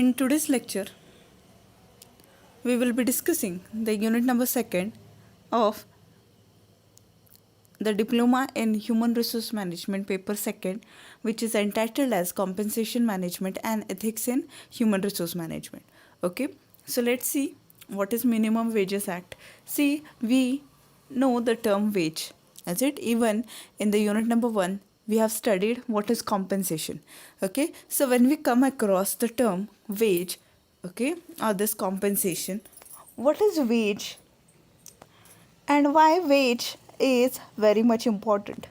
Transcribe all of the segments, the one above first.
In today's lecture, we will be discussing the unit number 2 of the Diploma in Human Resource Management paper 2, which is entitled as Compensation Management and Ethics in Human Resource Management. Okay, so let's see what is Minimum Wages Act. See, we know the term wage, as it even in the unit number 1 we have studied what is compensation. Okay, so when we come across the term wage, okay, or this compensation, what is wage and why wage is very much important.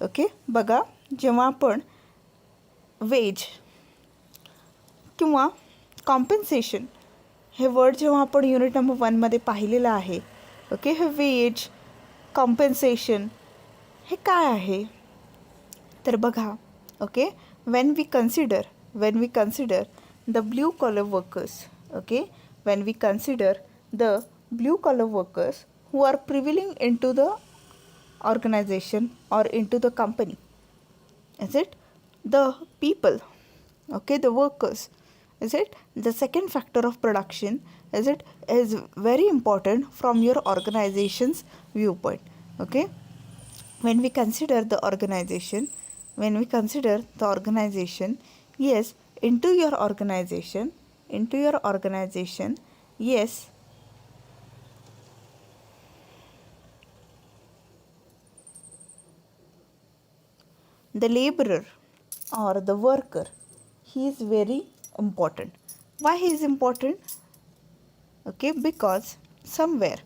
Okay बघा, जेव्हा आपण veg किंवा compensation हे word जेव्हा आपण unit number 1मध्ये पाहिलेलं आहे, okay, हे veg compensation हे काय आहे तर बघा, okay, when we consider the blue collar workers, okay, when we consider the blue collar workers who are prevailing into the organization or into the company, is it the people, okay, the workers, is it the second factor of production, is it is very important from your organization's viewpoint. Okay, when we consider the organization, yes, into your organization, yes, the laborer or the worker, he is very important. Why he is important? Okay, because somewhere,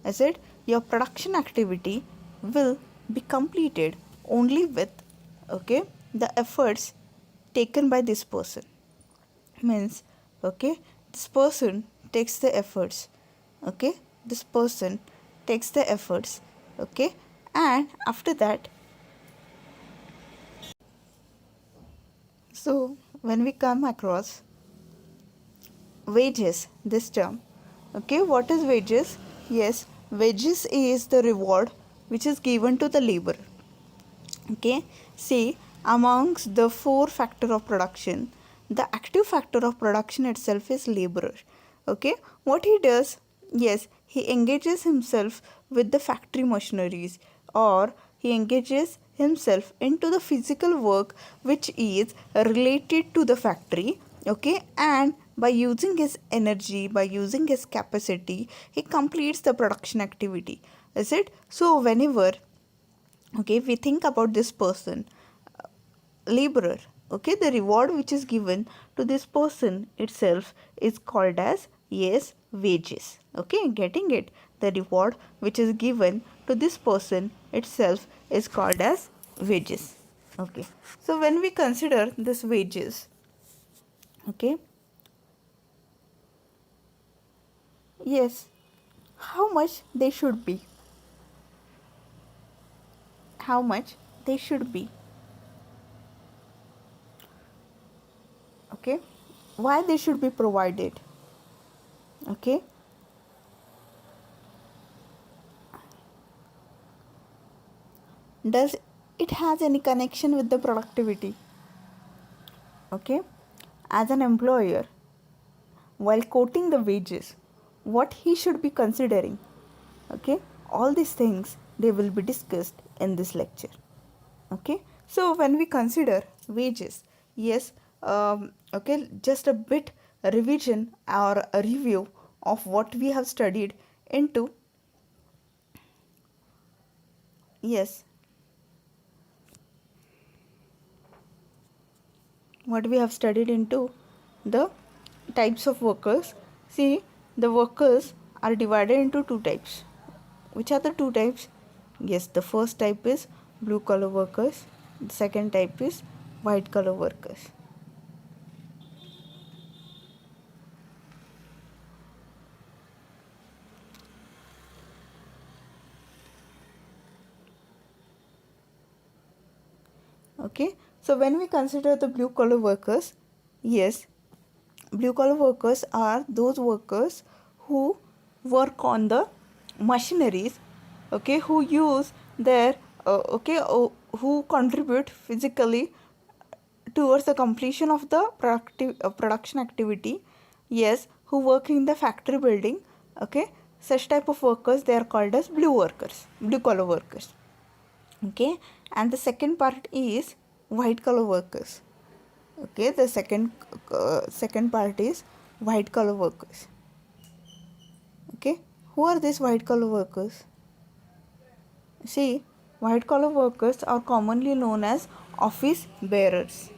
I said, your production activity will be completed only with, okay, the efforts taken by this person. Means, okay, this person takes the efforts, okay, okay, and after that, so when we come across wages, this term, okay, what is wages? Yes, wages is the reward which is given to the laborer. Okay, see, amongst the 4 factor of production, the active factor of production itself is laborer. Okay, what he does? Yes, he engages himself with the factory machineries, or he engages himself into the physical work which is related to the factory. Okay, and by using his energy, by using his capacity, he completes the production activity. Is it? So whenever, okay, we think about this person, laborer, okay, the reward which is given to this person itself is called as, yes, wages. Okay, getting it? The reward which is given to this person itself is called as wages. Okay, so when we consider this wages, okay, yes, how much they should be, okay, why they should be provided, okay, does it has any connection with the productivity? Okay, as an employer, while quoting the wages, what he should be considering, okay, all these things they will be discussed in this lecture. Okay, so when we consider wages, yes, okay, just a bit revision or a review of what we have studied into, yes, what we have studied into the types of workers. See, the workers are divided into 2 types. Which are the 2 types? Yes, the first type is blue collar workers, the second type is white collar workers. Okay, so when we consider the blue collar workers, yes, blue collar workers are those workers who work on the machineries, okay, who use their, okay, who contribute physically towards the completion of the production activity, yes, who work in the factory building, okay, such type of workers, they are called as blue collar workers, okay. And the second part is white collar workers, okay. The second part is white collar workers, okay. Who are these white collar workers? See, white collar workers are commonly known as office bearers.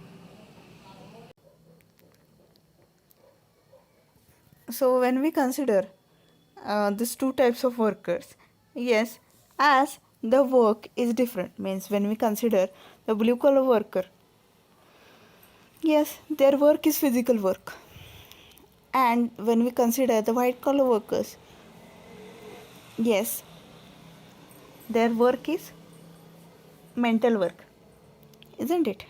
So when we consider these two types of workers, yes, as the work is different, means when we consider the blue collar worker, yes, their work is physical work, and when we consider the white collar workers, yes, their work is mental work, isn't it?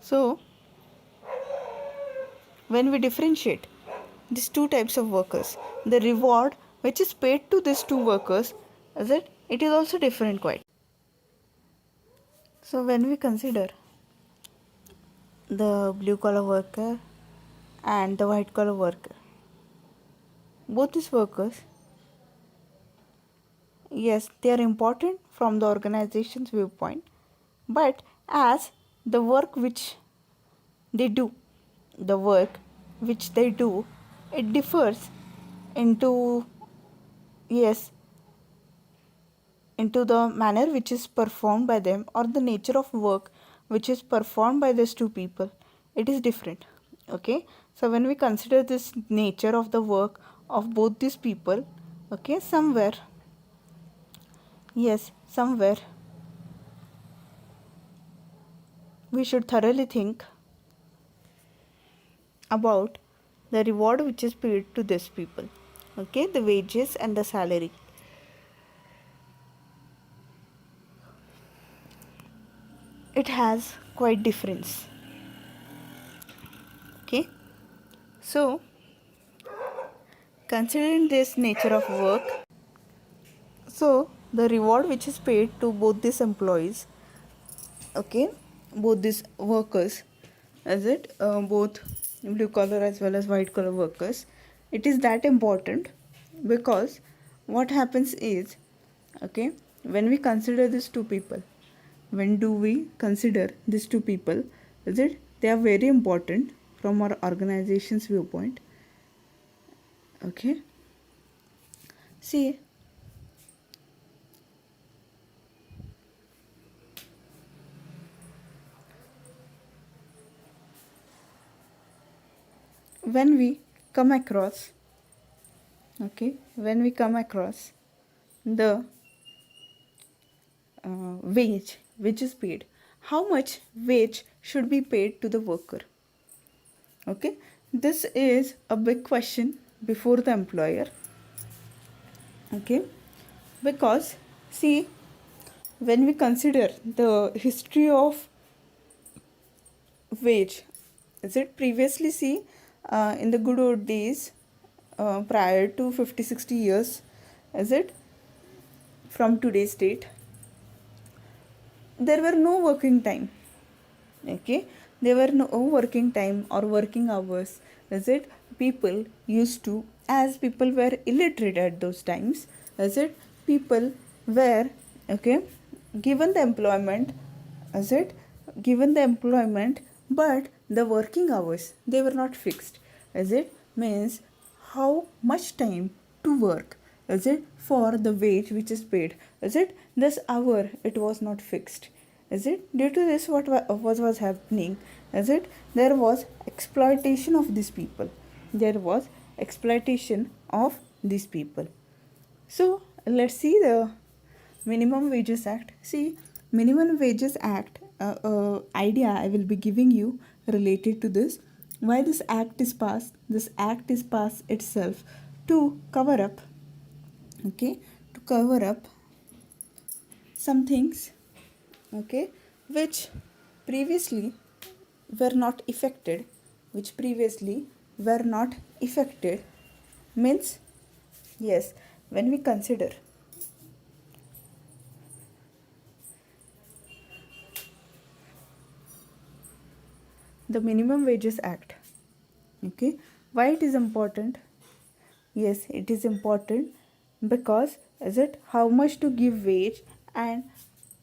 So when we differentiate these two types of workers, the reward which is paid to these two workers, is it is also different quite. So when we consider the blue collar worker and the white collar worker, both these workers, yes, they are important from the organization's viewpoint, but as the work which they do, the work which they do, it differs into, yes, into the manner which is performed by them, or the nature of work which is performed by these two people, it is different, okay. So when we consider this nature of the work of both these people, okay, somewhere, yes, somewhere we should thoroughly think about the reward which is paid to these people, okay, the wages and the salary. It has quite difference, okay. So considering this nature of work, so the reward which is paid to both these employees, okay, both these workers, is it both blue collar as well as white collar workers, it is that important because what happens is, okay, when we consider these two people, when do we consider these two people, is it they are very important from our organization's viewpoint, okay. See, when we come across, okay, when we come across the wage which is paid, how much wage should be paid to the worker, okay, this is a big question before the employer, okay, because see, when we consider the history of wage, is it previously, see, in the good old days, prior to 50-60 years, is it, from today's date, there were no working time, okay, there were no working time or working hours, is it, people used to, as people were illiterate at those times, is it, people were, okay, given the employment, is it, given the employment, but the working hours, they were not fixed, is it, means how much time to work, is it, for the wage which is paid, is it, this hour it was not fixed, is it, due to this what was happening, is it, there was exploitation of these people, there was exploitation of these people. So let's see the minimum wages act. See, minimum wages act idea I will be giving you related to this, why this act is passed. This act is passed itself to cover up, okay, to cover up some things, okay, which previously were not affected, which previously were not affected, means, yes, when we consider, the Minimum Wages Act. Okay, why it is important? Yes, it is important because is it how much to give wage and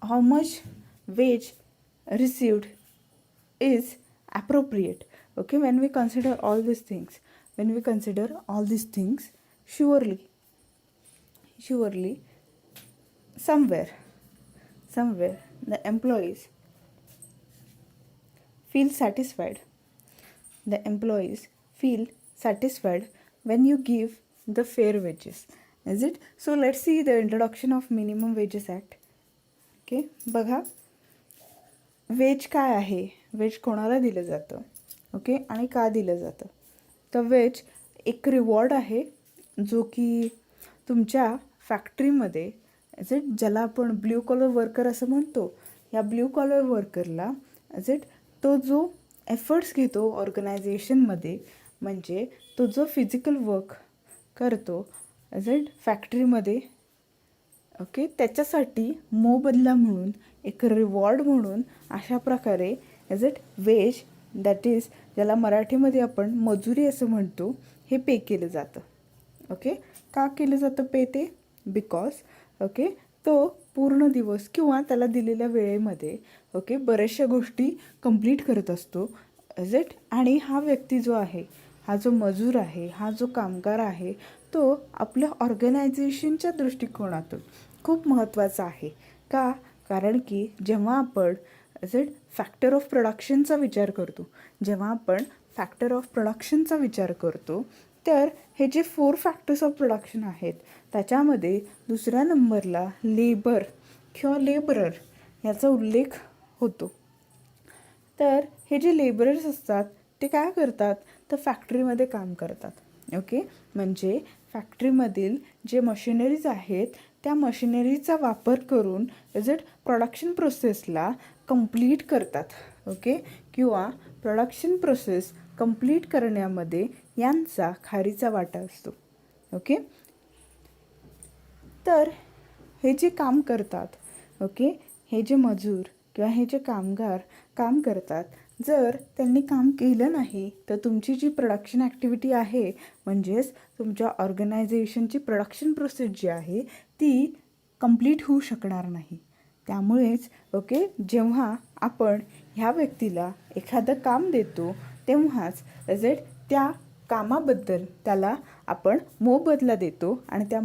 how much wage received is appropriate. Okay, when we consider all these things, surely somewhere the employees feel satisfied. When you give the fair wages, is it? So let's see the introduction of Minimum Wages Act. Okay, बघा veg काय आहे, veg कोणाला दिलं जातं, okay, आणि का दिलं जातं. तर वेज एक रिवॉर्ड आहे जो की तुमच्या फॅक्टरीमध्ये इज इट, ज्याला आपण ब्ल्यू कॉलर वर्कर असं म्हणतो, या ब्ल्यू कॉलर वर्करला इज इट तो जो एफर्ट्स घेतो ऑर्गनायझेशनमध्ये, म्हणजे तो जो फिजिकल वर्क करतो इज इट फॅक्टरीमध्ये, ओके, त्याच्यासाठी मोबदला म्हणून एक रिवॉर्ड म्हणून अशा प्रकारे is it wage, that is ज्याला मराठीमध्ये आपण मजुरी असं म्हणतो, हे पे केलं जातं. ओके, का केलं जातं पे ते? बिकॉज ओके तो पूर्ण दिवस किंवा त्याला दिलेल्या वेळेमध्ये ओके बऱ्याचशा गोष्टी कंप्लीट करत असतो इज इट. आणि हा व्यक्ती जो आहे, हा जो मजूर आहे, हा जो कामगार आहे, तो आपल्या ऑर्गनायझेशनच्या दृष्टिकोनातून खूप महत्त्वाचा आहे. का? कारण की जेव्हा आपण इज इट फॅक्टर ऑफ प्रोडक्शनचा विचार करतो, तर हे जे 4 फॅक्टर्स ऑफ प्रोडक्शन आहेत त्याच्यामध्ये दुसऱ्या नंबरला लेबर किंवा लेबरर याचा उल्लेख होतो. तर हे जे लेबरर्स असतात ते काय करतात, तर फॅक्टरीमध्ये काम करतात. ओके, म्हणजे फॅक्टरीमधील जे मशिनरीज आहेत त्या मशिनरीचा वापर करून इज इट प्रोडक्शन प्रोसेसला कंप्लीट करतात. ओके, किंवा प्रोडक्शन प्रोसेस कंप्लीट करण्यामध्ये यांचा खारीचा वाटा असतो. ओके, तर हे जे काम करतात, ओके, हे जे मजूर किंवा हे जे कामगार काम करतात, जर त्यांनी काम केलं नाही तर तुमची जी प्रोडक्शन ॲक्टिव्हिटी आहे, म्हणजेच तुमच्या ऑर्गनायझेशनची प्रोडक्शन प्रोसेस जी आहे ती कंप्लीट होऊ शकणार नाही. त्यामुळेच ओके जेव्हा आपण ह्या व्यक्तीला एखादं काम देतो तेव्हाच इज इट त्या कामाबद्दल त्याला आपण मोबदला देतो, आणि त्या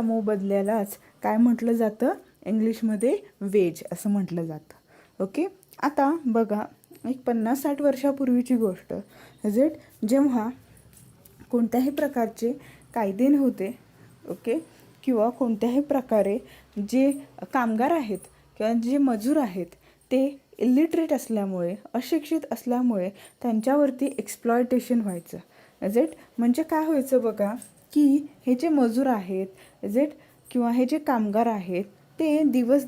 मोबदल्यालाच काय म्हटलं जातं, इंग्लिशमध्ये वेज असं म्हटलं जातं. ओके, आता बघा एक 50-60 वर्षापूर्वीची गोष्ट इज इट, जेव्हा कोणत्याही प्रकारचे कायदे नव्हते, ओके, किंवा कोणत्याही प्रकारे जे कामगार आहेत किंवा जे मजूर आहेत ते इलिटरेट असल्यामुळे, अशिक्षित असल्यामुळे त्यांच्यावरती एक्सप्लॉयटेशन व्हायचं. इज इट, म्हणजे काय व्हायचं बघा, की हे जे मजूर आहेत इज इट किंवा हे जे कामगार आहेत ते दिवस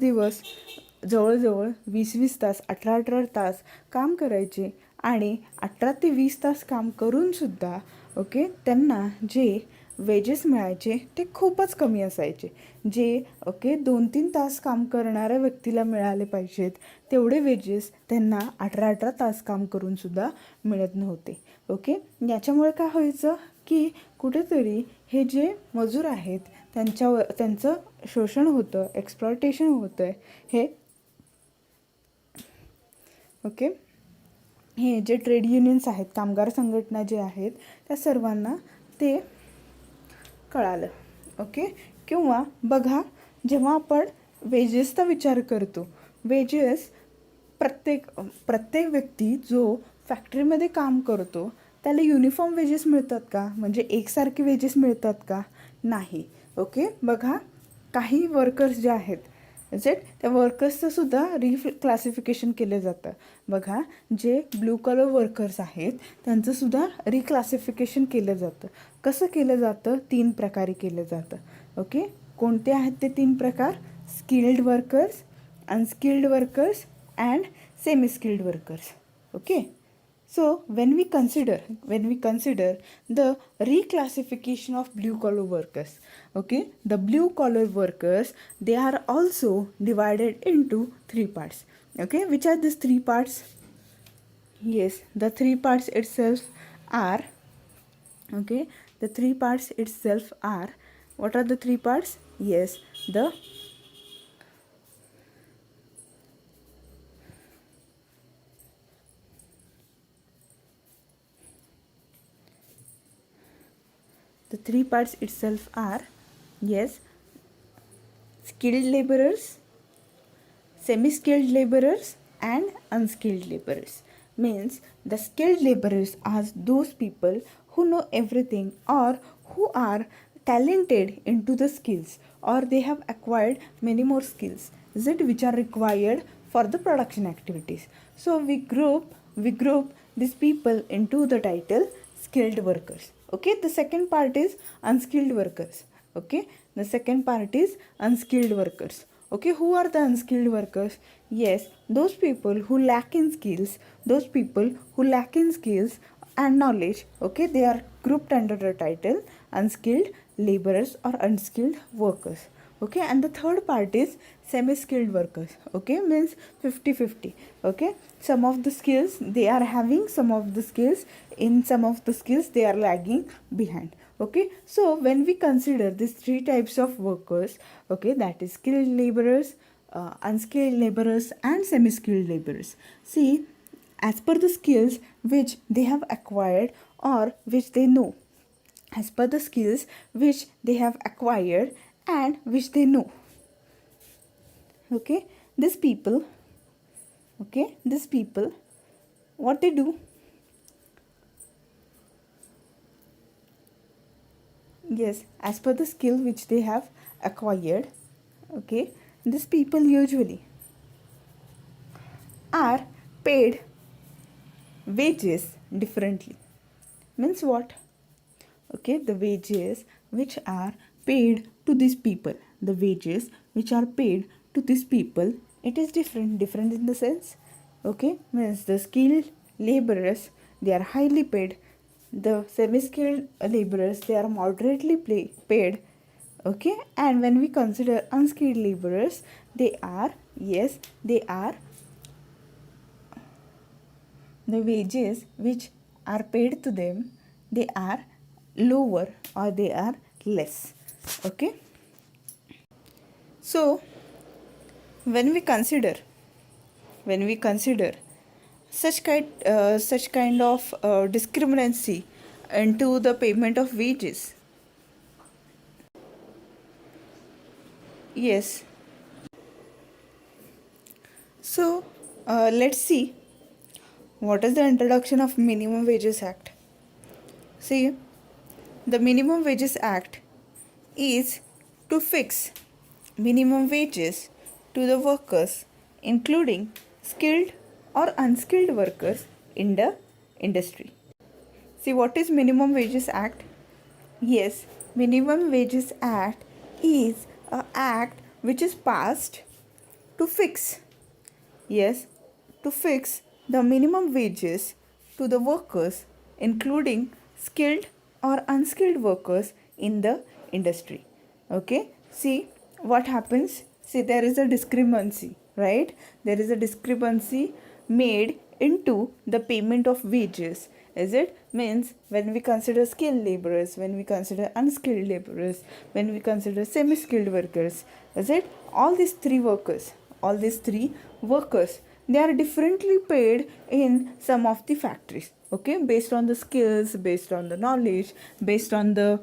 जवळजवळ 20-20 तास, 18-18 तास काम करायचे, आणि 18 ते 20 तास काम करूनसुद्धा ओके त्यांना जे वेजेस मिळायचे ते खूपच कमी असायचे. जे ओके 2-3 तास काम करणाऱ्या व्यक्तीला मिळाले पाहिजेत तेवढे वेजेस त्यांना 18-18 तास काम करूनसुद्धा मिळत नव्हते. ओके, याच्यामुळे काय व्हायचं की कुठेतरी हे जे मजूर आहेत त्यांचं शोषण होतं, एक्सप्लॉयटेशन होतं आहे. ओके, हे जे ट्रेड युनियन्स आहेत, कामगार संघटना जे आहेत, त्या सर्वांना ते कळालं. ओके, किंवा बघा जेव्हा आपण वेजेसचा विचार करतो, वेजेस प्रत्येक व्यक्ती जो फॅक्टरीमध्ये काम करतो त्याला युनिफॉर्म वेजेस मिळतात का, म्हणजे एकसारखे वेजेस मिळतात का? नाही. ओके, बघा काही वर्कर्स जे आहेत इज इट त्या वर्कर्सचं सुद्धा रिक्लासिफिकेशन केलं जातं. बघा जे ब्ल्यू कलर वर्कर्स आहेत त्यांचंसुद्धा रिक्लासिफिकेशन केलं जातं. कसं केलं जातं? 3 प्रकारे केलं जातं. ओके, कोणते आहेत ते 3 प्रकार? Skilled workers, unskilled workers and semi skilled workers. Okay, so when we consider the reclassification of blue collar workers, okay, the blue collar workers, they are also divided into 3 parts. Okay, which are these 3 parts? Yes, the three parts itself are, okay, the three parts itself are, what are the three parts? Yes, the three parts itself are, yes, skilled laborers, semi-skilled laborers and unskilled laborers. Means the skilled laborers are those people who know everything or who are talented into the skills, or they have acquired many more skills, is it, which are required for the production activities. So we group these people into the title skilled workers. Okay, the second part is unskilled workers. Okay, the second part is unskilled workers. Okay, who are the unskilled workers? Yes, those people who lack in skills, those people who lack in skills and knowledge. Okay, they are grouped under the title unskilled laborers or unskilled workers. Okay, and the third part is semi skilled workers. Okay, means 50-50. Okay, some of the skills they are having, some of the skills, in some of the skills they are lagging behind. Okay, so when we consider these three types of workers, okay, that is skilled laborers, unskilled laborers and semi skilled laborers, see, as per the skills which they have acquired or which they know, as per the skills which they have acquired and which they know, okay, these people, okay, these people, what they do, yes, as per the skill which they have acquired, okay, these people usually are paid wages differently. Means what? Okay, the wages which are paid to these people, the wages which are paid to these people, it is different in the sense, okay, means the skilled laborers, they are highly paid, the semi skilled laborers, they are moderately paid. Okay, and when we consider unskilled laborers, they are, yes, they are, the wages which are paid to them, they are lower or they are less. Okay, so when we consider, when we consider such kind of discriminancy into the payment of wages, yes, so let's see what is the introduction of minimum wages act. See, the minimum wages act is to fix minimum wages to the workers, including skilled or unskilled workers in the industry. See, what is minimum wages act? Yes, minimum wages act is a act which is passed to fix, yes, to fix the minimum wages to the workers, including skilled or unskilled workers in the industry. Okay, see what happens. See, there is a discrepancy, right? There is a discrepancy made into the payment of wages. Is it? Means when we consider skilled laborers, when we consider unskilled laborers, when we consider semi skilled workers, is it? All these three workers, all these three workers, they are differently paid in some of the factories, okay, based on the skills, based on the knowledge, based on the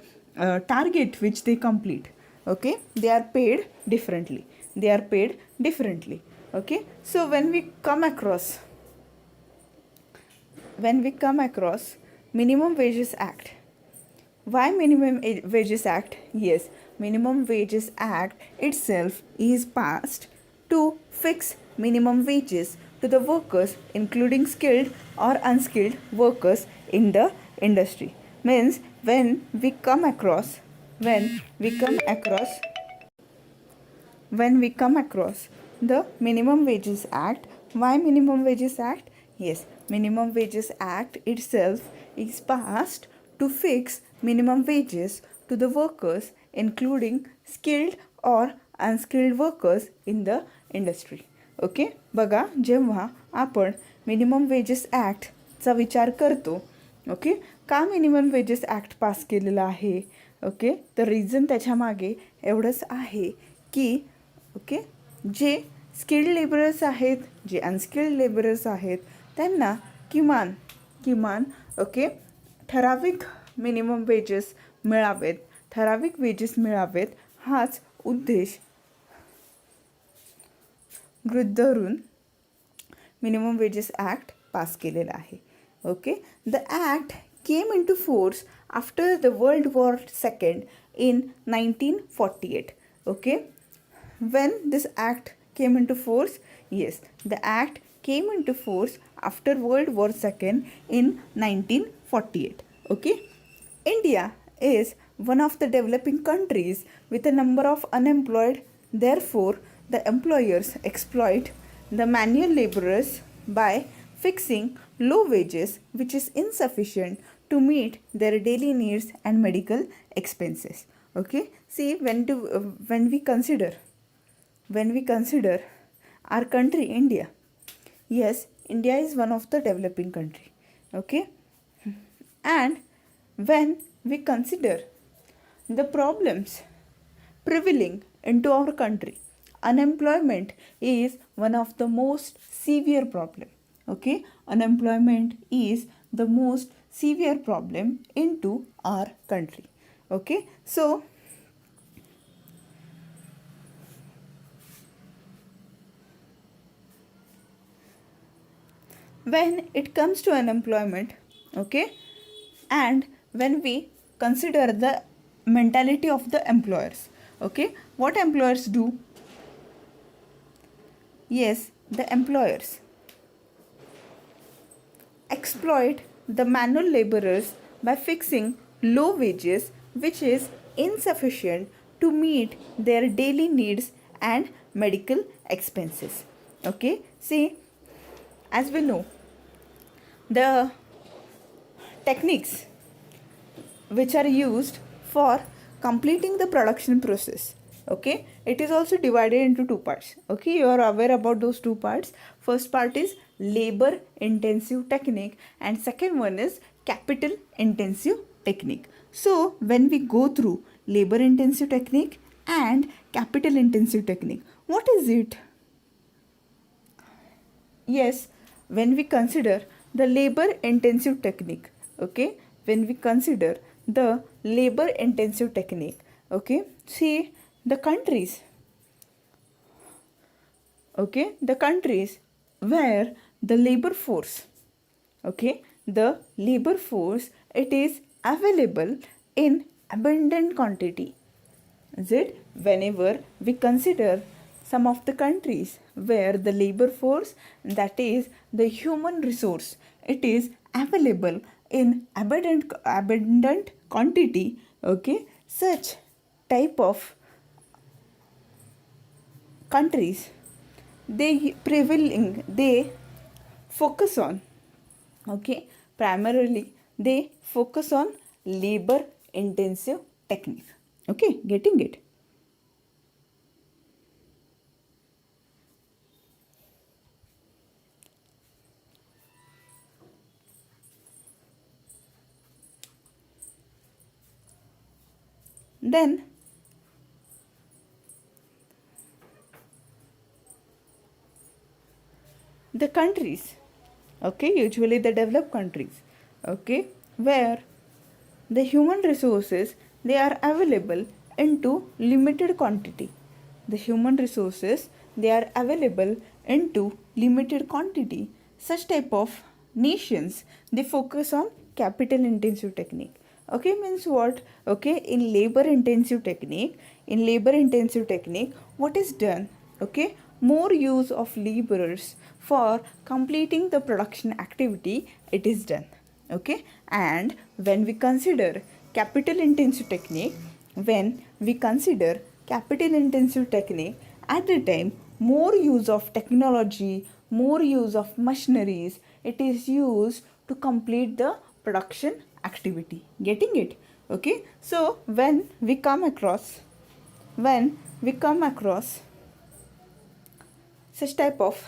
target which they complete. Okay, they are paid differently, they are paid differently. Okay, so when we come across, when we come across minimum wages act, why minimum wages act? Yes, minimum wages act itself is passed to fix minimum wages to the workers, including skilled or unskilled workers in the industry. Means when we come across, when we come across, when we come across the minimum wages act, why minimum wages act? Yes, minimum wages act itself is passed to fix minimum wages to the workers, including skilled or unskilled workers in the industry. Okay, बघा, जेव्हा आपण minimum wages ॲक्टचा विचार करतो. Okay, का minimum wages act पास केलेला आहे? Okay, तर रिझन त्याच्यामागे एवढंच आहे की ओके, जे स्किल्ड लेबरर्स आहेत, जे अनस्किल्ड लेबरर्स आहेत, त्यांना किमान ओके ठराविक मिनिमम वेजेस मिळावेत, ठराविक वेजेस मिळावेत, हाच उद्देश गृहीत धरून मिनिमम वेजेस ॲक्ट पास केलेला आहे. Okay, the act came into force after the world war second in 1948. Okay, when this act came into force? Yes, the act came into force after World War II in 1948. Okay, India is one of the developing countries with a number of unemployed. Therefore, the employers exploit the manual laborers by fixing low wages, which is insufficient to meet their daily needs and medical expenses. Okay, see, when we consider our country India, yes, India is one of the developing country. Okay, and when we consider the problems prevailing into our country, unemployment is one of the most severe problem. Okay, unemployment is the most severe problem into our country. Okay, so when it comes to unemployment, okay, and when we consider the mentality of the employers, okay, what employers do? Yes, the employers exploit the manual laborers by fixing low wages, which is insufficient to meet their daily needs and medical expenses. Okay, see, as we know, the techniques which are used for completing the production process, okay, it is also divided into two parts. Okay, you are aware about those two parts. First part is labor intensive technique and second one is capital intensive technique. So when we go through labor intensive technique and capital intensive technique, what is it? Yes, when we consider the labor intensive technique, okay, when we consider the labor intensive technique, okay, see, the countries, okay, the countries where the labor force, okay, the labor force, it is available in abundant quantity. Is it? Whenever we consider some of the countries where the labor force, that is the human resource, it is available in abundant quantity, okay, such type of countries, they focus on, okay, primarily they focus on labor intensive technique. Okay, getting it? Then the countries, okay, usually the developed countries, okay, where the human resources, they are available into limited quantity. The human resources, they are available into limited quantity. Such type of nations, they focus on capital intensive technique. Okay, means what? Okay, in labor intensive technique, what is done? Okay, more use of laborers for completing the production activity, it is done. Okay, and when we consider capital intensive technique, at the time, more use of technology, more use of machineries, it is used to complete the production activity. Getting it? Okay, so when we come across such type of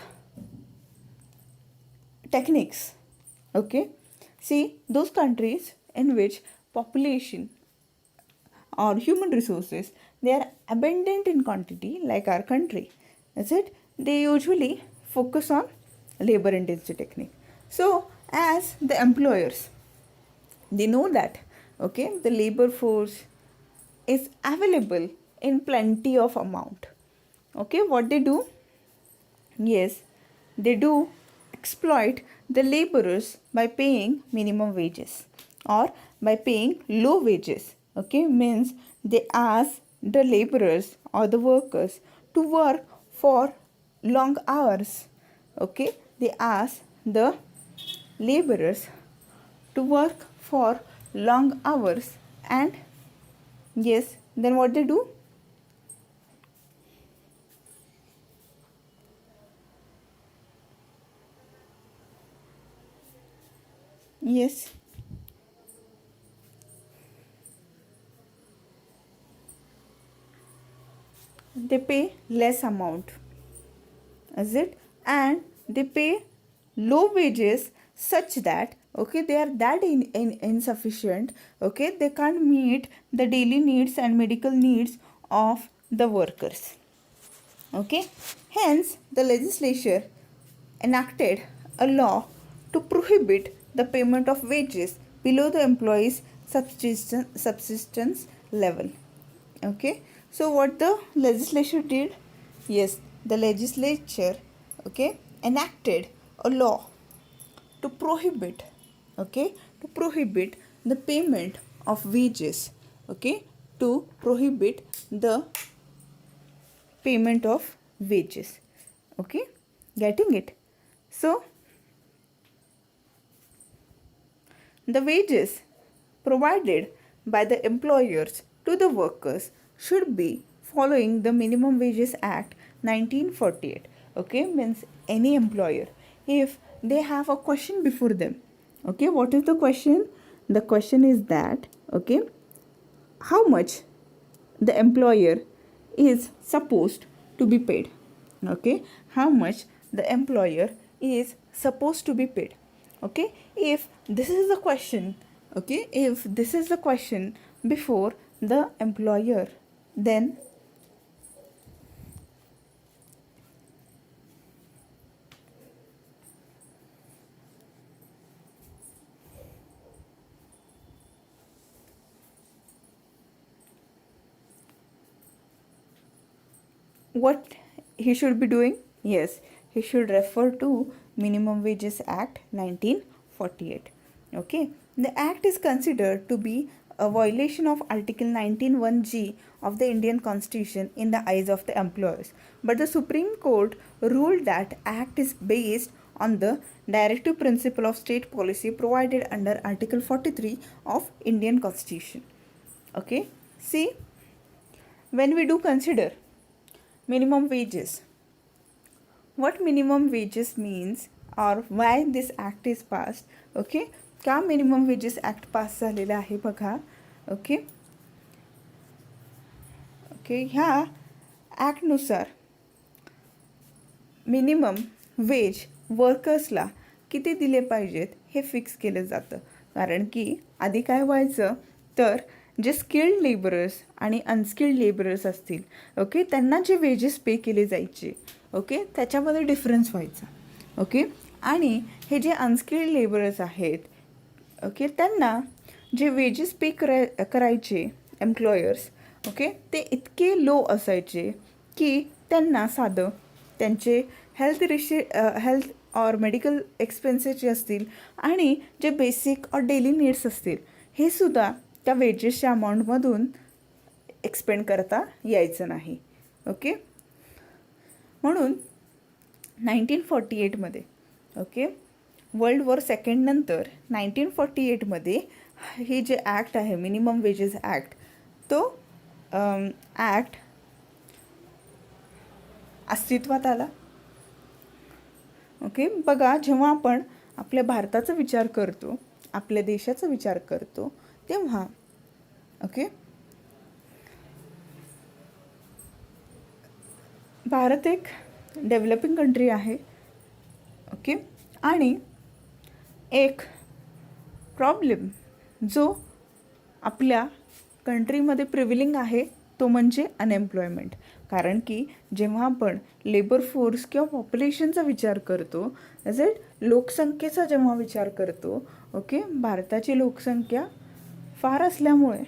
techniques. Okay, see, those countries in which population or human resources, they are abundant in quantity like our country, is it, they usually focus on labor intensive technique. So as the employers, they know that, okay, the labor force is available in plenty of amount. Okay, what they do, yes, they do exploit the laborers by paying minimum wages or by paying low wages. Okay, means they ask the laborers or the workers to work for long hours. Okay, they ask the laborers to work for long hours, and yes, then what they do? Yes, they pay less amount, is it, and they pay low wages such that, okay, they are that insufficient, okay, they can't meet the daily needs and medical needs of the workers. Okay, hence the legislature enacted a law to prohibit the payment of wages below the employee's subsistence level. Okay, so what the legislature did, yes, the legislature, okay, enacted a law to prohibit, okay, to prohibit the payment of wages, okay, to prohibit the payment of wages. Okay, getting it? So the wages provided by the employers to the workers should be following the Minimum Wages Act 1948. Okay, means any employer, if they have a question before them, okay, what is the question? The question is that, okay, how much the employer is supposed to be paid. Okay, how much the employer is supposed to be paid. Okay, if this is the question, okay, if this is the question before the employer, then what he should be doing? Yes, he should refer to Minimum Wages Act 1948. Okay, the act is considered to be a violation of Article 19(1)(g) of the Indian Constitution in the eyes of the employers, but the Supreme Court ruled that act is based on the directive principle of state policy provided under Article 43 of Indian Constitution. Okay, see, when we do consider minimum wages, what minimum wages means or why this act is passed. Okay, का minimum wages act पास झालेला आहे बघा. Okay okay ह्या ॲक्टनुसार minimum wage वर्कर्सला किती दिले पाहिजेत हे fix केलं जातं. कारण की आधी काय व्हायचं तर जे स्किल्ड लेबरर्स आणि अनस्किल्ड लेबरर्स असतील, ओके, त्यांना जे वेजेस पे केले जायचे, ओके, त्याच्यामध्ये डिफरन्स व्हायचा. ओके, आणि हे जे अनस्किल्ड लेबरर्स आहेत, ओके, त्यांना जे वेजेस पे करायचे एम्प्लॉयर्स, ओके, ते इतके लो असायचे की त्यांना साधं त्यांचे हेल्थ और मेडिकल एक्सपेन्सेस जे असतील आणि जे बेसिक और डेली नीड्स असतील हे सुद्धा त्या वेजेसच्या अमाऊंटमधून एक्सपेंड करता यायचं नाही. ओके, म्हणून 1948मध्ये, ओके, वर्ल्ड वॉर सेकंड नंतर 1948मध्ये हे जे ॲक्ट आहे मिनिमम वेजेस ॲक्ट, तो ॲक्ट अस्तित्वात आला. ओके, बघा, जेव्हा आपण आपल्या भारताचा विचार करतो, आपल्या देशाचा विचार करतो, तेव्हा, ओके, भारत एक डेव्हलपिंग कंट्री आहे. ओके, आणि एक प्रॉब्लेम जो आपल्या कंट्रीमध्ये प्रिव्हिलिंग आहे तो म्हणजे अनएम्प्लॉयमेंट. कारण की जेव्हा आपण लेबर फोर्स किंवा पॉप्युलेशनचा विचार करतो, ॲज इट लोकसंख्येचा जेव्हा विचार करतो, ओके, भारताची लोकसंख्या फार असल्यामुळे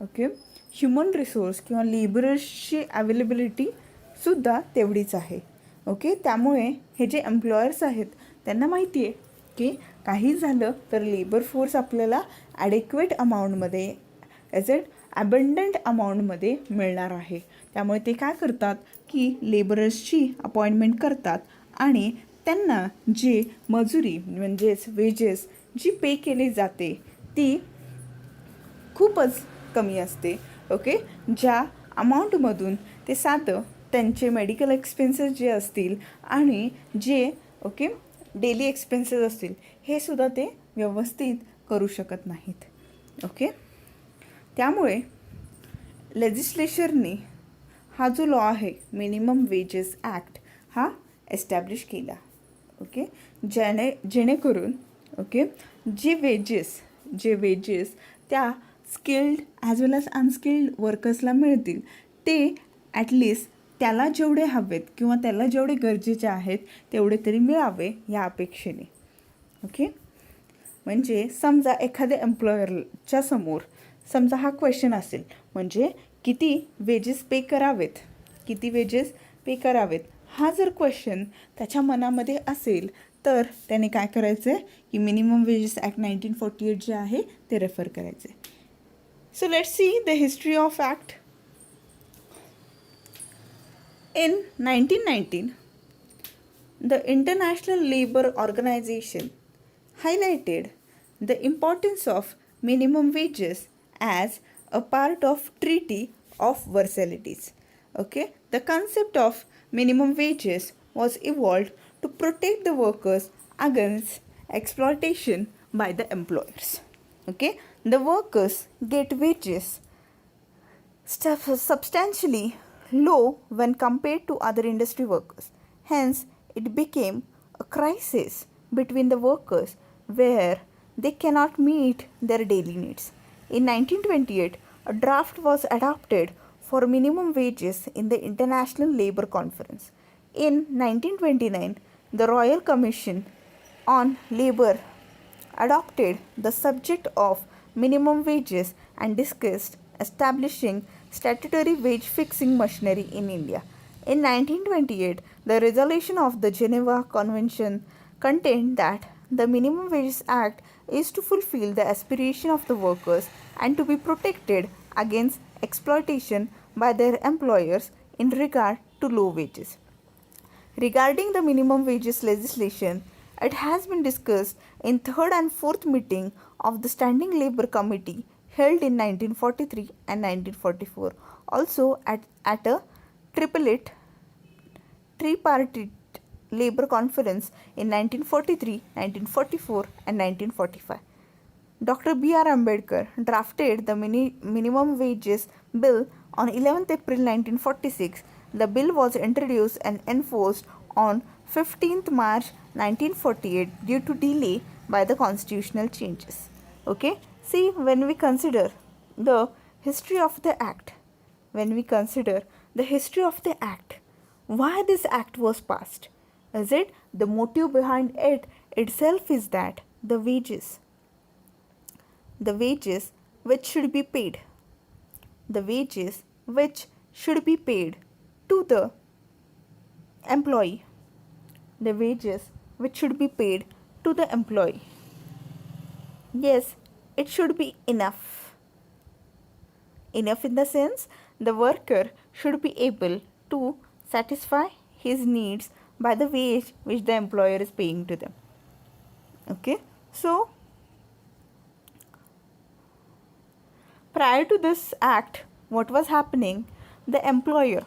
ओके ह्युमन रिसोर्स किंवा लेबरर्सची अवेलेबिलिटीसुद्धा तेवढीच आहे. ओके, त्यामुळे हे जे एम्प्लॉयर्स आहेत त्यांना माहिती आहे की काही झालं तर लेबर फोर्स आपल्याला ॲडेक्वेट अमाऊंटमध्ये ॲज इट ॲबंडंट अमाऊंटमध्ये मिळणार आहे. त्यामुळे ते काय करतात की लेबरर्सची अपॉइंटमेंट करतात आणि त्यांना जे मजुरी म्हणजेच वेजेस जी पे केली जाते ती खूपच कमी असते. ओके, ज्या अमाऊंटमधून ते साधं त्यांचे मेडिकल एक्सपेन्सेस जे असतील आणि जे ओके डेली एक्सपेन्सेस असतील हे सुद्धा ते व्यवस्थित करू शकत नाहीत. ओके, त्यामुळे लेजिस्लेचरने हा जो लॉ आहे मिनिमम वेजेस ॲक्ट हा एस्टॅब्लिश केला. ओके, जेणेकरून ओके जे वेजेस त्या skilled as well as unskilled वर्कर्सला मिळतील ते ॲटलिस्ट त्याला जेवढे हवेत किंवा त्याला जेवढे गरजेचे आहेत तेवढे तरी मिळावे या अपेक्षेने. ओके, म्हणजे समजा एखाद्या एम्प्लॉयरच्या समोर समजा हा क्वेश्चन असेल म्हणजे किती वेजेस पे करावेत हा जर क्वेश्चन त्याच्या मनामध्ये असेल तर त्याने काय करायचं आहे की मिनिमम वेजेस ॲक्ट 1948 जे आहे ते रेफर करायचे. So let's see the history of act. In 1919, the International Labour Organization highlighted the importance of minimum wages as a part of Treaty of Versailles. Okay, the concept of minimum wages was evolved to protect the workers against exploitation by the employers. Okay, the workers get wages substantially low when compared to other industry workers. Hence, it became a crisis between the workers where they cannot meet their daily needs. In 1928, a draft was adopted for minimum wages in the International Labour Conference. In 1929, the Royal Commission on Labour adopted the subject of minimum wages and discussed establishing statutory wage fixing machinery in India. In 1928, the resolution of the Geneva Convention contained that the Minimum Wages Act is to fulfill the aspiration of the workers and to be protected against exploitation by their employers in regard to low wages. Regarding the minimum wages legislation, it has been discussed in third and fourth meeting of the Standing Labour Committee held in 1943 and 1944. Also at a tripartite labor conference in 1943, 1944 and 1945. Dr. B.R. Ambedkar drafted the Minimum Wages Bill on 11th April 1946. The bill was introduced and enforced on 15th March 1948 due to delay by the constitutional changes. Okay, see, when we consider the history of the act, why this act was passed, is it the motive behind it itself is that the wages which should be paid to the employee, yes, it should be enough in the sense the worker should be able to satisfy his needs by the wage which the employer is paying to them. Okay, so prior to this act, what was happening? The employer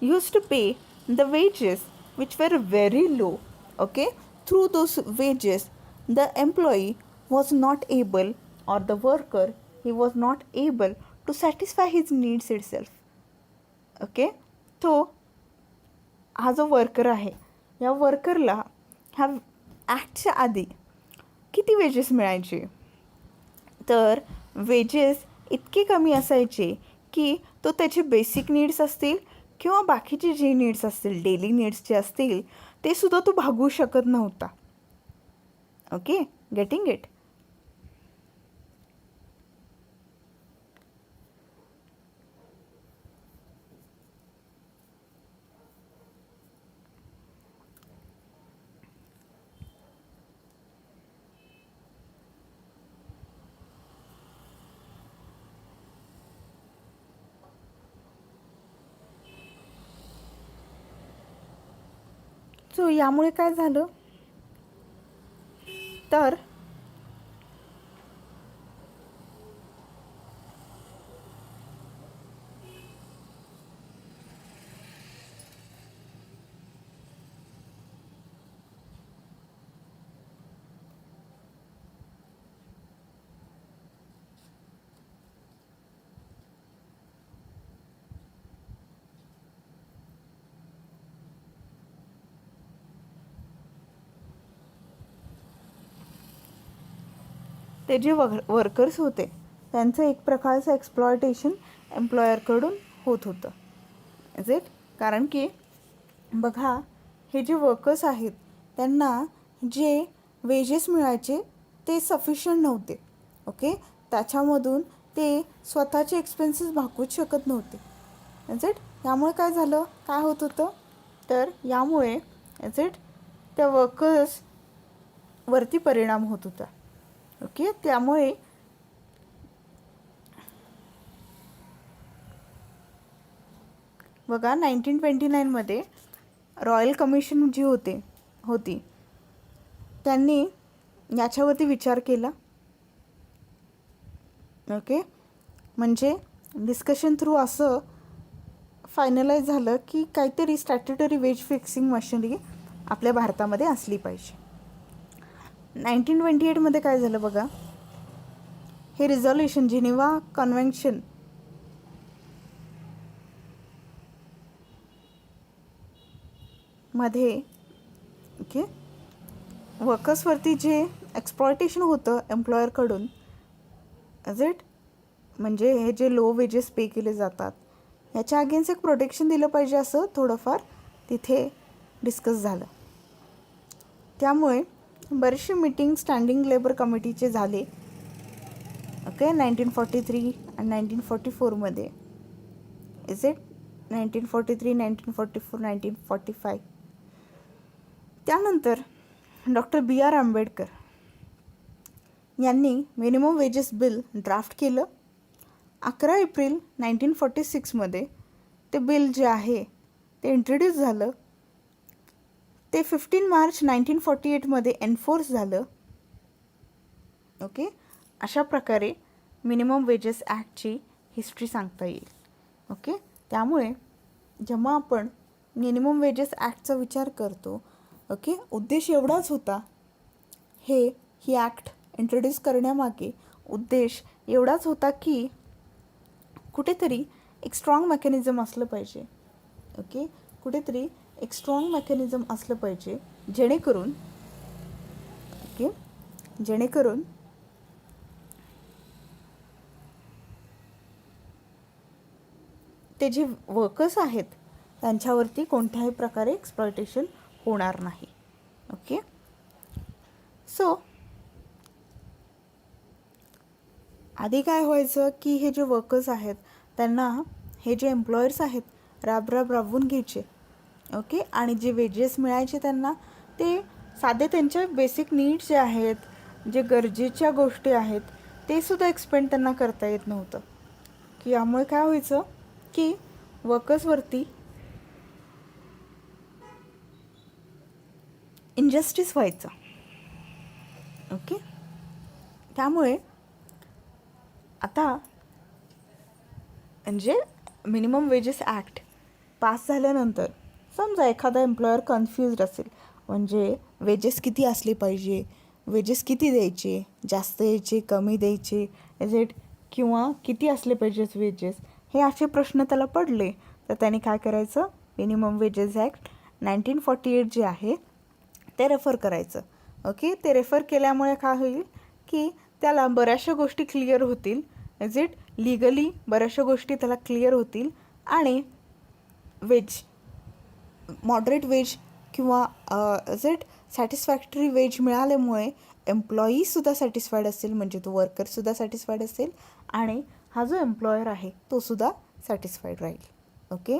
used to pay the wages which were very low. Okay, through those wages, the employee was not able, or the worker, he was not able to satisfy his needs itself. Okay, so हा जो worker आहे या वर्करला ह्या ॲक्टच्या आधी किती wages मिळायचे, तर wages इतके कमी असायचे की तो त्याचे बेसिक नीड्स असतील किंवा बाकीचे जे नीड्स असतील, डेली नीड्स जे असतील, ते सुद्धा तो भागवू शकत नव्हता. Okay, getting it? सो यामुळे काय झालं, तर ते जे वर्कर्स होते त्यांचं एक प्रकारचं एक्सप्लॉयटेशन एम्प्लॉयरकडून होत होतं. Is it? कारण की बघा, हे जे वर्कर्स आहेत त्यांना जे वेजेस मिळायचे ते सफिशियंट नव्हते. ओके, त्याच्यामधून ते स्वतःचे एक्सपेन्सेस भागवूच शकत नव्हते. Is it? यामुळे काय झालं, काय होत होतं, तर यामुळे इज इट त्या वर्कर्सवरती परिणाम होत होता. ओके, त्यामुळे बघा 1929मध्ये रॉयल कमिशन जी होती त्यांनी याच्यावरती विचार केला. ओके, म्हणजे डिस्कशन थ्रू असं फायनलाइज झालं की काहीतरी स्टॅट्युटरी वेज फिक्सिंग मशिनरी आपल्या भारतामध्ये असली पाहिजे. 1928मध्ये काय झालं बघा, हे रिझॉल्युशन जिनिव्हा कन्व्हेन्शन मध्ये ओके वर्कर्सवरती जे एक्सप्लॉयटेशन होतं एम्प्लॉयरकडून, इज इट, म्हणजे हे जे लो वेजेस पे केले जातात याच्या अगेन्स्ट एक प्रोटेक्शन दिलं पाहिजे असं थोडंफार तिथे डिस्कस झालं. त्यामुळे बरेचसे मीटिंग स्टँडिंग लेबर कमिटीचे झाले. ओके, 1943 आणि 1944मध्ये. Is it? 1943, 1944, 1945. त्यानंतर डॉक्टर B.R. आंबेडकर यांनी मिनिमम वेजेस बिल ड्राफ्ट केलं. 11 एप्रिल 1946मध्ये ते बिल जे आहे ते इंट्रोड्यूस झालं. ते 15 मार्च 1948मध्ये एन्फोर्स झालं. ओके, अशा प्रकारे मिनिमम वेजेस ॲक्टची हिस्ट्री सांगता येईल. ओके, त्यामुळे जेव्हा आपण मिनिमम वेजेस ॲक्टचा विचार करतो, ओके, उद्देश एवढाच होता, ही ॲक्ट इंट्रोड्यूस करण्यामागे उद्देश एवढाच होता की कुठेतरी एक स्ट्रॉंग मेकॅनिझम असलं पाहिजे. ओके, कुठेतरी एक स्ट्रॉंग मेकॅनिझम असलं पाहिजे जेणेकरून ते जे वर्कर्स आहेत त्यांच्यावरती कोणत्याही प्रकारे एक्सप्लॉयटेशन होणार नाही. ओके, सो आधी काय व्हायचं की हे जे वर्कर्स आहेत त्यांना हे जे एम्प्लॉयर्स आहेत राबवून घ्यायचे. ओके, आणि जे वेजेस मिळायचे त्यांना ते साधे त्यांचे बेसिक नीड्स जे आहेत, जे गरजेच्या गोष्टी आहेत ते सुद्धा एक्सपेंड त्यांना करता येत नव्हतं. की यामुळे काय व्हायचं की वर्कर्सवरती इनजस्टिस व्हायचं. ओके, त्यामुळे आता म्हणजे मिनिमम वेजेस ॲक्ट पास झाल्यानंतर समजा एखादा एम्प्लॉयर कन्फ्युज्ड असेल, म्हणजे वेजेस किती असले पाहिजे, वेजेस किती द्यायचे, जास्त द्यायचे, कमी द्यायचे, इज इट, किंवा किती असले पाहिजेत वेजेस, हे असे प्रश्न त्याला पडले तर त्याने काय करायचं, मिनिमम वेजेस ॲक्ट 1948 जे आहे ते रेफर करायचं. ओके, ते रेफर केल्यामुळे काय होईल की त्याला बऱ्याचशा गोष्टी क्लिअर होतील. इज इट लिगली बऱ्याचशा गोष्टी त्याला क्लिअर होतील आणि वेज मॉडरेट वेज किंवा इज इट सॅटिस्फॅक्टरी वेज मिळाल्यामुळे एम्प्लॉईसुद्धा सॅटिस्फाईड असेल, म्हणजे तो वर्करसुद्धा सॅटिस्फाईड असेल आणि हा जो एम्प्लॉयर आहे तोसुद्धा सॅटिस्फाईड राहील. ओके.